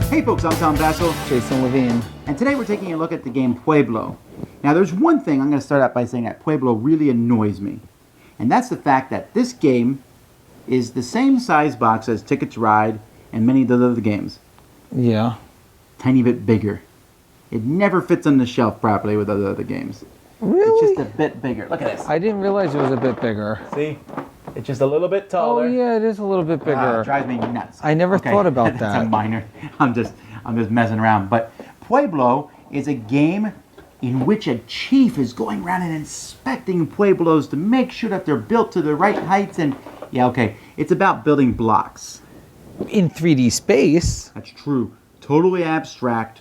Hey folks, I'm Tom Bassel. Jason Levine. And today we're taking a look at the game Pueblo. Now there's one thing I'm going to start out by saying that Pueblo really annoys me. And that's the fact that this game is the same size box as Ticket to Ride and many of the other games. Yeah. Tiny bit bigger. It never fits on the shelf properly with other games. Really? It's just a bit bigger. Look at this. I didn't realize it was a bit bigger. See? It's just a little bit taller. Oh yeah, it is a little bit bigger. It drives me nuts. I never thought about That's that. a minor. I'm just messing around. But Pueblo is a game in which a chief is going around and inspecting pueblos to make sure that they're built to the right heights and it's about building blocks. In 3D space. That's true. Totally abstract.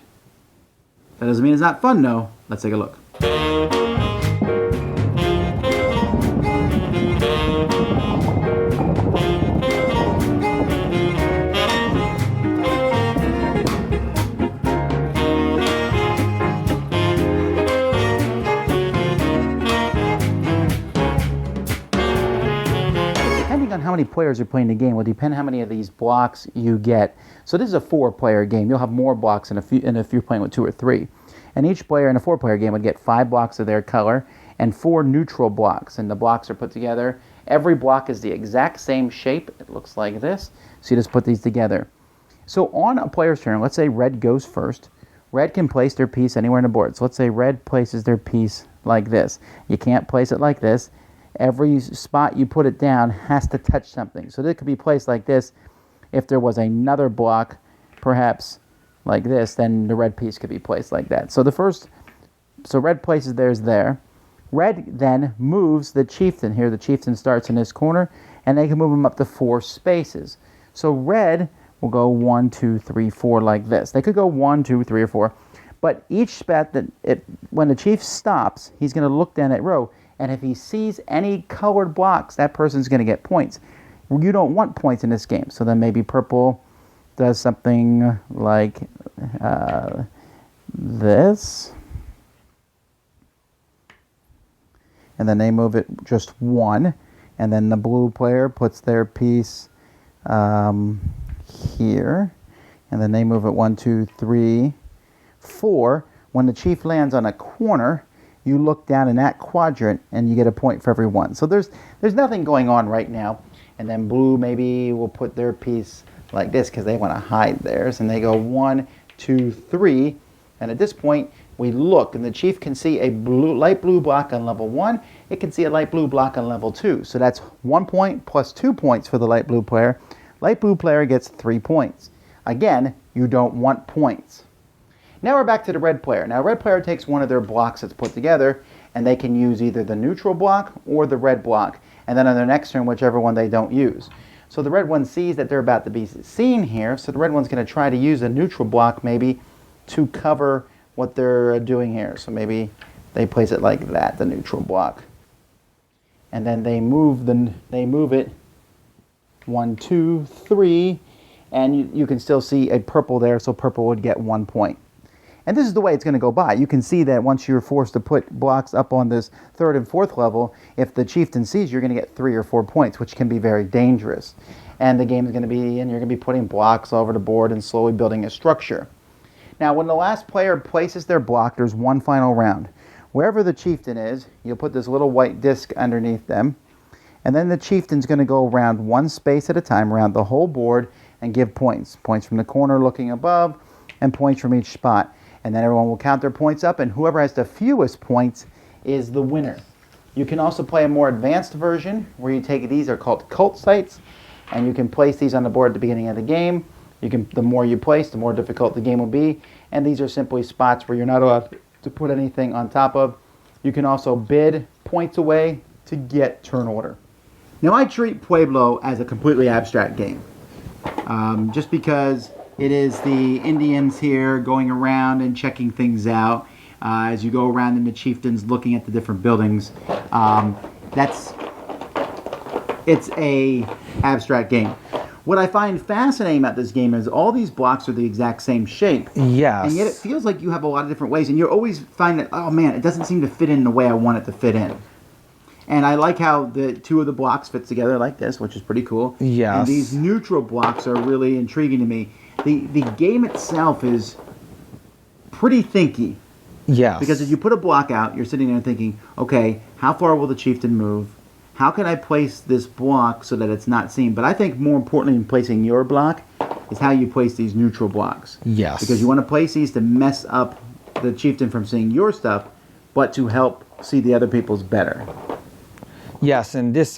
That doesn't mean it's not fun though. Let's take a look. Depending on how many players are playing the game will depend how many of these blocks you get. So this is a 4-player game. You'll have more blocks if you're playing with 2 or 3. And each player in a 4-player game would get 5 blocks of their color and 4 neutral blocks. And the blocks are put together. Every block is the exact same shape. It looks like this. So you just put these together. So on a player's turn, let's say red goes first. Red can place their piece anywhere on the board. So let's say red places their piece like this. You can't place it like this. Every spot you put it down has to touch something. So it could be placed like this. If there was another block, perhaps like this, then the red piece could be placed like that. So red places theirs there. Red then moves the chieftain here. The chieftain starts in this corner, and they can move him up to 4 spaces. So red will go 1, 2, 3, 4 like this. They could go 1, 2, 3, or 4. But each spot when the chief stops, he's going to look down that row. And if he sees any colored blocks, that person's going to get points. You don't want points in this game. So then maybe purple does something like this. And then they move it just 1. And then the blue player puts their piece here. And then they move it 1, 2, 3, 4. When the chief lands on a corner, you look down in that quadrant and you get a point for every one. So there's nothing going on right now. And then blue maybe will put their piece like this because they want to hide theirs. And they go 1, 2, 3. And at this point, we look and the chief can see a light blue block on level 1. It can see a light blue block on level 2. So that's 1 point plus 2 points for the light blue player. Light blue player gets 3 points. Again, you don't want points. Now we're back to the red player. Now red player takes one of their blocks that's put together and they can use either the neutral block or the red block. And then on their next turn, whichever one they don't use. So the red one sees that they're about to be seen here. So the red one's going to try to use a neutral block maybe to cover what they're doing here. So maybe they place it like that, the neutral block. And then they move it 1, 2, 3. And you can still see a purple there. So purple would get 1 point. And this is the way it's going to go by. You can see that once you're forced to put blocks up on this 3rd and 4th level, if the chieftain sees you're going to get 3 or 4 points, which can be very dangerous. And the game is going to be, and you're going to be putting blocks all over the board and slowly building a structure. Now, when the last player places their block, there's one final round. Wherever the chieftain is, you'll put this little white disc underneath them. And then the chieftain's going to go around 1 space at a time, around the whole board, and give points. Points from the corner looking above, and points from each spot. And then everyone will count their points up, and whoever has the fewest points is the winner. You can also play a more advanced version where you take these are called cult sites, and you can place these on the board at the beginning of the game. The more you place, the more difficult the game will be. And these are simply spots where you're not allowed to put anything on top of. You can also bid points away to get turn order. Now I treat Pueblo as a completely abstract game. Just because it is the Indians here going around and checking things out as you go around and the chieftains looking at the different buildings. It's a abstract game. What I find fascinating about this game is all these blocks are the exact same shape. Yes. And yet it feels like you have a lot of different ways. And you always find that, oh man, it doesn't seem to fit in the way I want it to fit in. And I like how the 2 of the blocks fit together like this, which is pretty cool. Yes. And these neutral blocks are really intriguing to me. The game itself is pretty thinky. Yes. Because if you put a block out, you're sitting there thinking, okay, how far will the chieftain move? How can I place this block so that it's not seen? But I think more importantly in placing your block is how you place these neutral blocks. Yes. Because you want to place these to mess up the chieftain from seeing your stuff, but to help see the other people's better. Yes, and this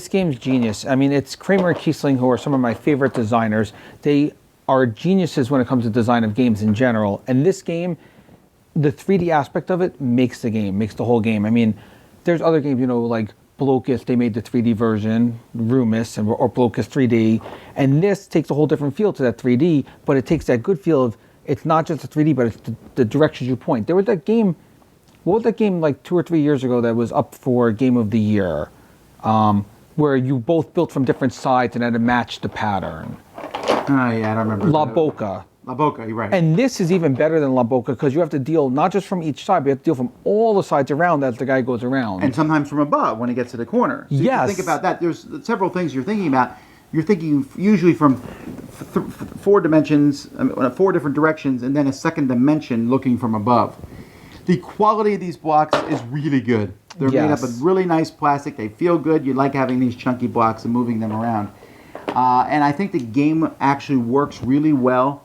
game's genius. I mean, it's Kramer and Kiesling, who are some of my favorite designers. They are geniuses when it comes to design of games in general. And this game, the 3D aspect of it makes the whole game. I mean, there's other games, like Blocus, they made the 3D version, Rumus, or Blocus 3D. And this takes a whole different feel to that 3D, but it takes that good feel of, it's not just the 3D, but it's the directions you point. There was that game, what was that game like 2 or 3 years ago that was up for Game of the Year? Where you both built from different sides and had to match the pattern. Oh, yeah, I don't remember. La Boca. La Boca, you're right. And this is even better than La Boca because you have to deal not just from each side, but you have to deal from all the sides around as the guy goes around. And sometimes from above when he gets to the corner. So yes. You think about that. There's several things you're thinking about. You're thinking usually from 4 dimensions, 4 different directions, and then a second dimension looking from above. The quality of these blocks is really good. They're made up of really nice plastic. They feel good. You like having these chunky blocks and moving them around. And I think the game actually works really well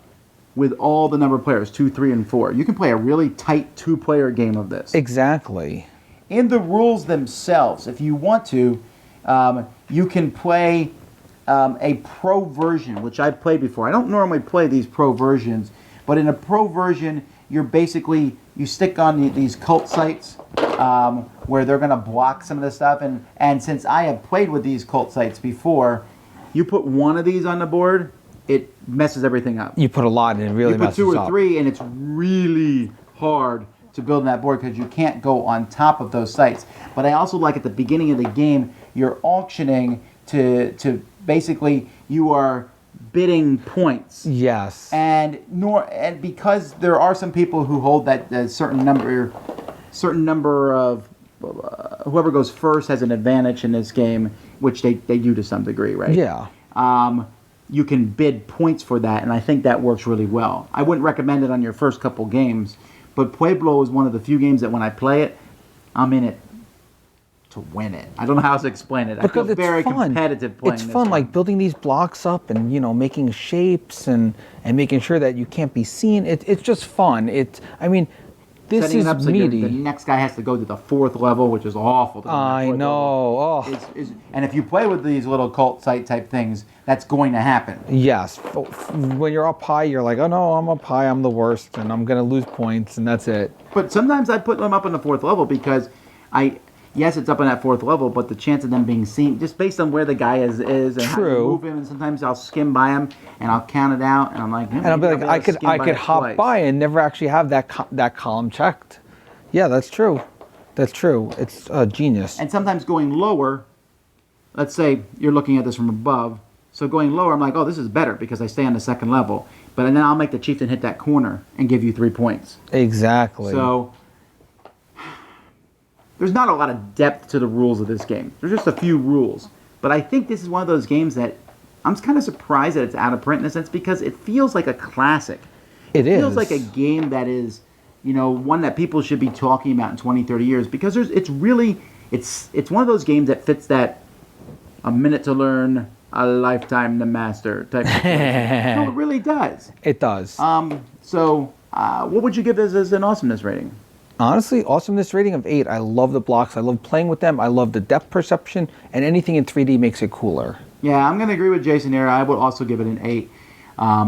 with all the number of players, 2, 3, and 4. You can play a really tight 2-player game of this. Exactly. In the rules themselves, if you want to, you can play a pro version, which I've played before. I don't normally play these pro versions, but in a pro version, you stick on these cult sites where they're going to block some of the stuff. And since I have played with these cult sites before, you put one of these on the board, it messes everything up. You put a lot and it really messes up. You put 2 or 3 and it's really hard to build on that board because you can't go on top of those sites. But I also like at the beginning of the game, you're auctioning to basically, you are bidding points. Yes. And because there are some people who hold that certain number of whoever goes first has an advantage in this game, which they do to some degree, right? Yeah. You can bid points for that, and I think that works really well. I wouldn't recommend it on your first couple games, but Pueblo is one of the few games that when I play it, I'm in it to win it. I don't know how else to explain it. Because I feel very fun. competitive playing It's this fun, one. like building these blocks up and making shapes and making sure that you can't be seen. It's just fun. This Setting is it up so meaty. the next guy has to go to the 4th level, which is awful. To go to the I 4th know. level. Oh. And if you play with these little cult site type things, that's going to happen. Yes. When you're up high, you're like, oh no, I'm up high, I'm the worst, and I'm going to lose points, and that's it. But sometimes I put them up on the 4th level because yes, it's up on that 4th level, but the chance of them being seen, just based on where the guy is and how you move him, and sometimes I'll skim by him and I'll count it out, and I'm like, and I'll be like, I could hop twice. by and never actually have that column checked. Yeah, that's true. That's true. It's genius. And sometimes going lower, let's say you're looking at this from above, so going lower, I'm like, oh, this is better because I stay on the 2nd level. But then I'll make the chieftain hit that corner and give you 3 points. Exactly. So there's not a lot of depth to the rules of this game. There's just a few rules. But I think this is one of those games that I'm kind of surprised that it's out of print in a sense because it feels like a classic. It feels like a game that is, one that people should be talking about in 20, 30 years because it's one of those games that fits that a minute to learn, a lifetime to master type of thing. No, it really does. It does. So what would you give this as an awesomeness rating? Honestly, awesomeness rating of 8. I love the blocks. I love playing with them. I love the depth perception, and anything in 3D makes it cooler. Yeah, I'm going to agree with Jason here. I would also give it an 8.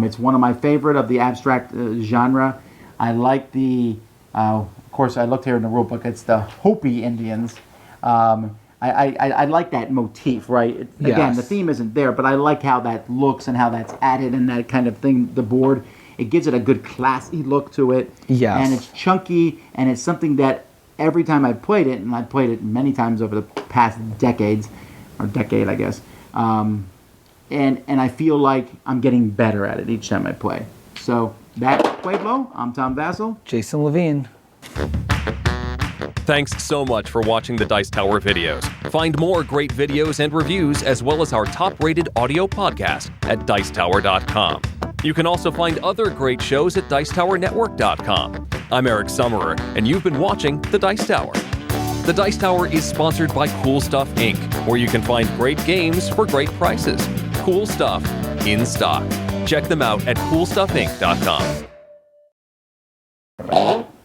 It's one of my favorite of the abstract genre. I like of course, I looked here in the rule book. It's the Hopi Indians. I like that motif, right? Again, the theme isn't there, but I like how that looks and how that's added and that kind of thing, the board. It gives it a good classy look to it. Yes. And it's chunky, and it's something that every time I've played it, and I've played it many times over the past decade, I guess, and I feel like I'm getting better at it each time I play. So that's Pueblo. I'm Tom Vassell. Jason Levine. Thanks so much for watching the Dice Tower videos. Find more great videos and reviews as well as our top-rated audio podcast at Dicetower.com. You can also find other great shows at DicetowerNetwork.com. I'm Eric Summerer, and you've been watching The Dice Tower. The Dice Tower is sponsored by Cool Stuff Inc., where you can find great games for great prices. Cool stuff in stock. Check them out at CoolStuffInc.com.